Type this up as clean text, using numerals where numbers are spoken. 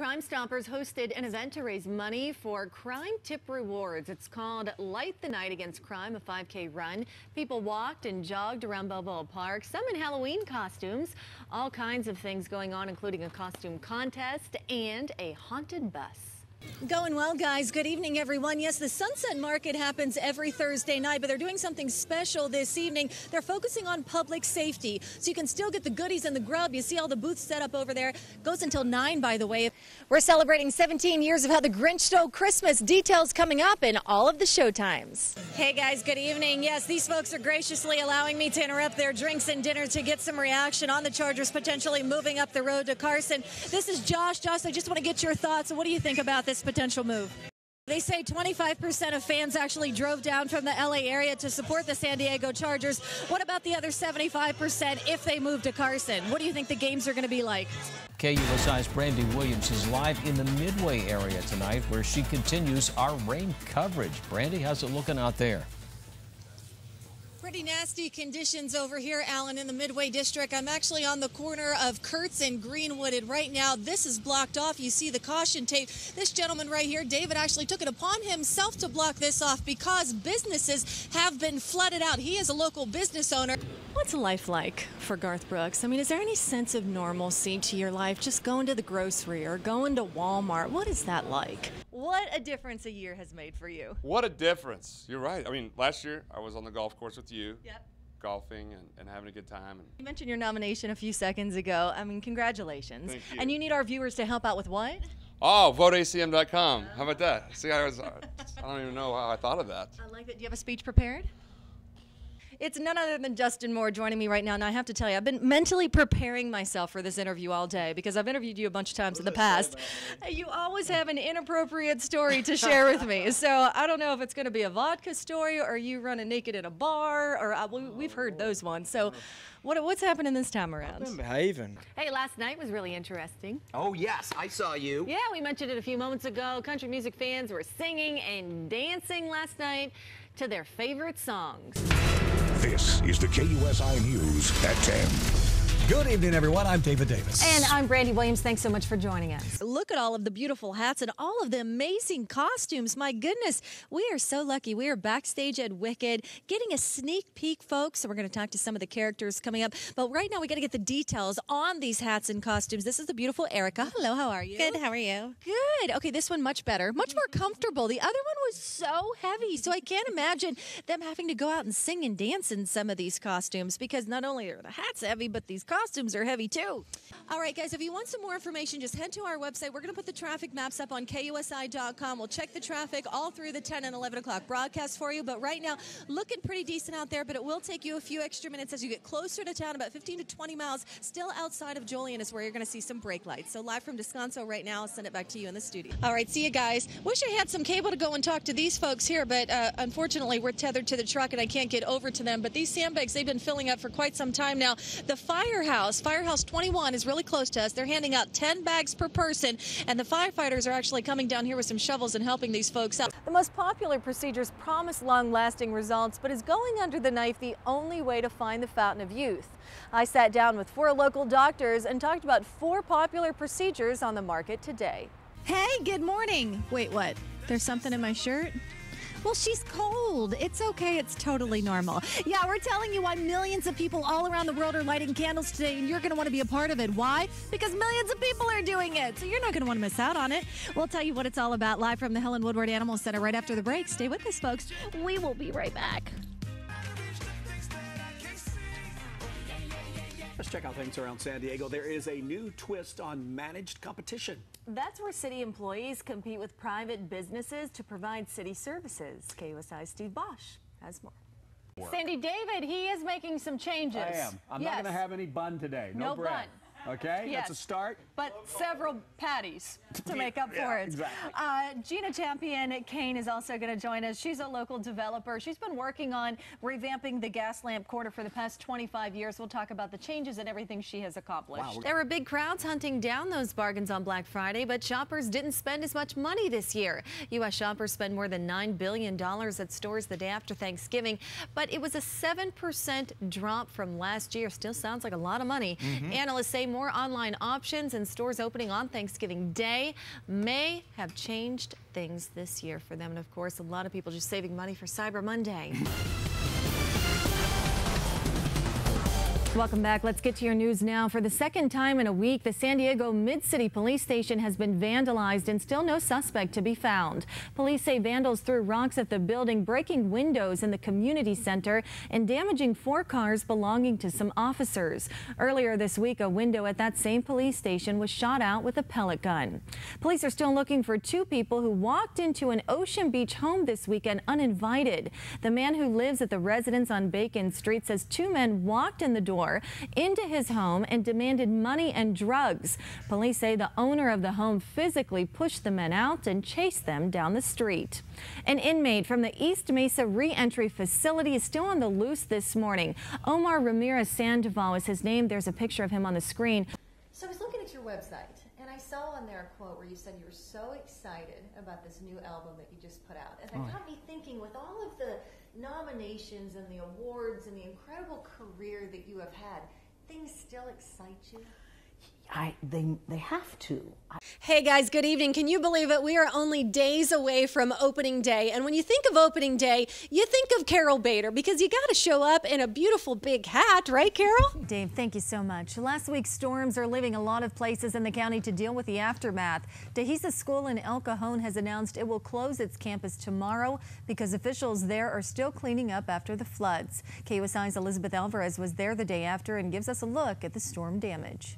Crime Stoppers hosted an event to raise money for Crime Tip Rewards. It's called Light the Night Against Crime, a 5K run. People walked and jogged around Balboa Park, some in Halloween costumes. All kinds of things going on, including a costume contest and a haunted bus. Going well, guys. Good evening, everyone. Yes, the Sunset Market happens every Thursday night, but they're doing something special this evening. They're focusing on public safety, so you can still get the goodies and the grub. You see all the booths set up over there. Goes until 9, by the way. We're celebrating 17 years of How the Grinch Stole Christmas. Details coming up in all of the showtimes. Hey, guys. Good evening. Yes, these folks are graciously allowing me to interrupt their drinks and dinner to get some reaction on the Chargers potentially moving up the road to Carson. This is Josh. Josh, I just want to get your thoughts. What do you think about this potential move? They say 25% of fans actually drove down from the LA area to support the San Diego Chargers. What about the other 75% if they move to Carson? What do you think the games are going to be like? KUSI's Brandi Williams is live in the Midway area tonight, where she continues our rain coverage. Brandi, how's it looking out there? Pretty nasty conditions over here, Alan, in the Midway District. I'm actually on the corner of Kurtz and Greenwooded right now. This is blocked off. You see the caution tape. This gentleman right here, David, actually took it upon himself to block this off because businesses have been flooded out. He is a local business owner. What's life like for Garth Brooks? I mean, is there any sense of normalcy to your life? Just going to the grocery or going to Walmart. What is that like? What a difference a year has made for you. What a difference. You're right. I mean, last year I was on the golf course with you, Yep. golfing and having a good time. You mentioned your nomination a few seconds ago. I mean, congratulations. Thank you. And you need our viewers to help out with what? Oh, voteacm.com. How about that? See, I don't even know how I thought of that. I like that. Do you have a speech prepared? It's none other than Justin Moore joining me right now, and I have to tell you, I've been mentally preparing myself for this interview all day because I've interviewed you a bunch of times in the past. You always have an inappropriate story to share with me, so I don't know if it's going to be a vodka story or you running naked in a bar, or we've heard those ones. So what's happening this time around? I've been behaving. Hey, last night was really interesting. Oh, yes, I saw you. Yeah, we mentioned it a few moments ago. Country music fans were singing and dancing last night to their favorite songs. This is the KUSI News at 10. Good evening, everyone. I'm David Davis. And I'm Brandi Williams. Thanks so much for joining us. Look at all of the beautiful hats and all of the amazing costumes. My goodness, we are so lucky. We are backstage at Wicked, getting a sneak peek, folks. So we're going to talk to some of the characters coming up. But right now, we got to get the details on these hats and costumes. This is the beautiful Erica. Hello, how are you? Good, how are you? Good. Okay, this one much better, much more comfortable. The other one was so heavy, so I can't imagine them having to go out and sing and dance in some of these costumes because not only are the hats heavy, but these costumes are heavy too. All right, guys, if you want some more information, just head to our website. We're going to put the traffic maps up on KUSI.com. We'll check the traffic all through the 10 and 11 o'clock broadcast for you. But right now, looking pretty decent out there, but it will take you a few extra minutes as you get closer to town, about 15 to 20 miles. Still outside of Joliet is where you're going to see some brake lights. So live from Descanso right now, I'll send it back to you in the studio. All right, see you guys. Wish I had some cable to go and talk to these folks here, but unfortunately, we're tethered to the truck and I can't get over to them. But these sandbags, they've been filling up for quite some time now. The Firehouse 21 is really close to us. They're handing out 10 bags per person, and the firefighters are actually coming down here with some shovels and helping these folks out. The most popular procedures promise long-lasting results, but is going under the knife the only way to find the fountain of youth? I sat down with 4 local doctors and talked about 4 popular procedures on the market today. Hey, good morning. Wait, what? There's something in my shirt? Well, she's cold. It's okay. It's totally normal. Yeah, we're telling you why millions of people all around the world are lighting candles today, and you're going to want to be a part of it. Why? Because millions of people are doing it, so you're not going to want to miss out on it. We'll tell you what it's all about live from the Helen Woodward Animal Center right after the break. Stay with us, folks. We will be right back. Let's check out things around San Diego. There is a new twist on managed competition. That's where city employees compete with private businesses to provide city services. KUSI's Steve Bosch has more. Sandy David, he is making some changes. I am. I'm not going to have any bun today. No bread. Bun. Okay, yes. That's a start. But several patties to make up for it. Exactly. Gina Champion Kane is also going to join us. She's a local developer. She's been working on revamping the gas lamp corridor for the past 25 years. We'll talk about the changes and everything she has accomplished. Wow. There were big crowds hunting down those bargains on Black Friday, but shoppers didn't spend as much money this year. U.S. shoppers spend more than $9 billion at stores the day after Thanksgiving, but it was a 7% drop from last year. Still sounds like a lot of money. Analysts say more online options and stores opening on Thanksgiving Day may have changed things this year for them. And of course, a lot of people just saving money for Cyber Monday. Welcome back. Let's get to your news now. For the second time in a week, the San Diego Mid-City Police Station has been vandalized and still no suspect to be found. Police say vandals threw rocks at the building, breaking windows in the community center and damaging 4 cars belonging to some officers. Earlier this week, a window at that same police station was shot out with a pellet gun. Police are still looking for 2 people who walked into an Ocean Beach home this weekend uninvited. The man who lives at the residence on Bacon Street says 2 men walked in the door into his home and demanded money and drugs. Police say the owner of the home physically pushed the men out and chased them down the street. An inmate from the East Mesa Reentry Facility is still on the loose this morning. Omar Ramirez Sandoval is his name. There's a picture of him on the screen. So I was looking at your website and I saw on there a quote where you said you were so excited about this new album that you just put out. And that got me thinking, with all of the nominations and the awards and the incredible career that you have had, things still excite you? They have to. Hey guys, good evening. Can you believe it? We are only days away from opening day. And when you think of opening day, you think of Carol Bader, because you got to show up in a beautiful big hat, right, Carol? Dave, thank you so much. Last week's storms are leaving a lot of places in the county to deal with the aftermath. Dehesa School in El Cajon has announced it will close its campus tomorrow because officials there are still cleaning up after the floods. KUSI's Elizabeth Alvarez was there the day after and gives us a look at the storm damage.